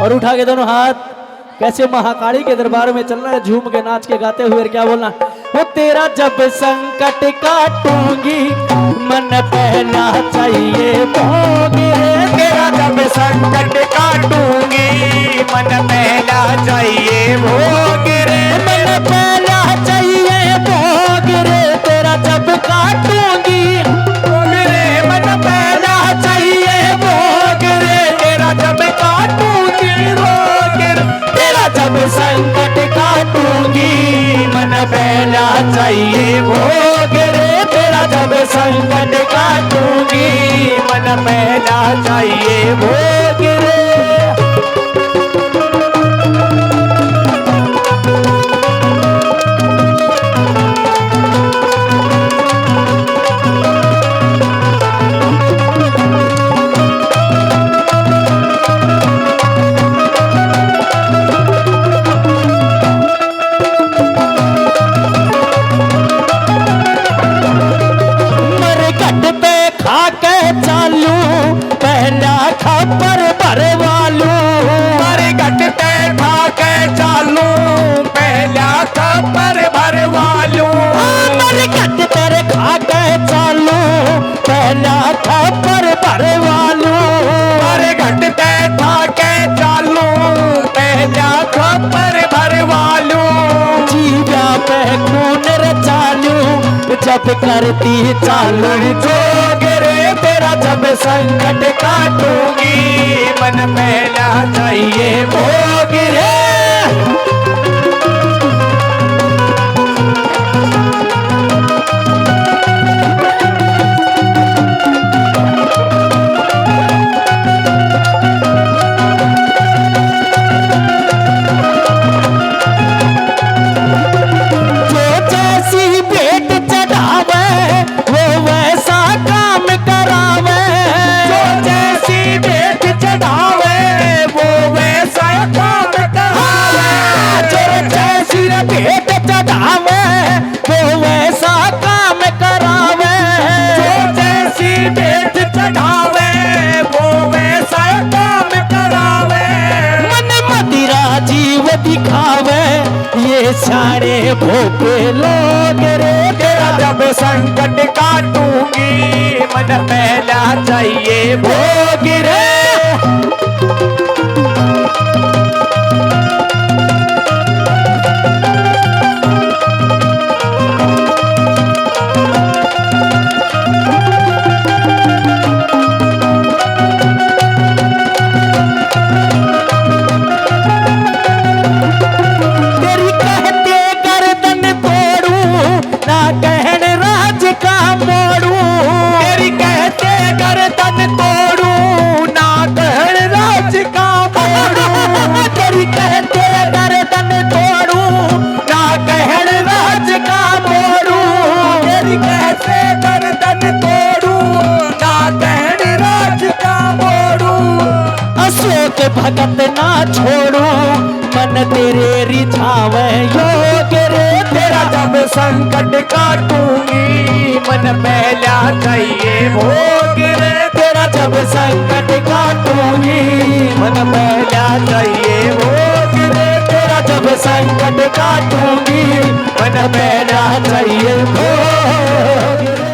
और उठा के दोनों हाथ कैसे महाकाली के दरबार में चल रहा है, झूम के नाच के गाते हुए क्या बोलना। वो तेरा जब संकट काटूंगी मन पहना चाहिए भोगी रे। तेरा जब संकट काटूंगी मन पहना चाहिए भोगी रे। मन पहना चाहिए भोगी रे। तेरा जब काटूंगी भोगी रे मन पहना चाहिए भोगी रे। तेरा जब काटूंगी भोगी रे। तेरा जब संकट काटूंगी मन पहना चाहिए भोगी रे। तेरा जब संकट काटूंगी मन पहना चाहिए भोगी रे। चालू पहला खबर भरवालू। मारे घट पे खा के चालू पहला खबर भरवालू। मारे घट तेरे खा के चालू पहला खबर भरवालू। मारे घट पे खा के चालू पहला खबर भरवालू। जीवा पे खून चालू जब करती चालू जोगे रे। तेरा जब संकट काटूंगी मन पहना चाहिए भोगी रे। भेंट चढ़ावे वो वैसा काम करावे। जो जैसी भेंट चढ़ावे वो वैसा काम करावे। मन मदिरा जीव दिखावे ये सारे भोपे लोग रे। तेरा जब संकट काटूंगी मन पहला चाहिए भोगी रे। भगत ना छोड़ू मन तेरे रिझावे योग रे। तेरा जब संकट काटूंगी मन पहला चाहिए भोगी रे। तेरा जब संकट काटूंगी मन पहला चाहिए भोगी रे। तेरा जब संकट काटूंगी मन पहला चाहिए भोगी रे।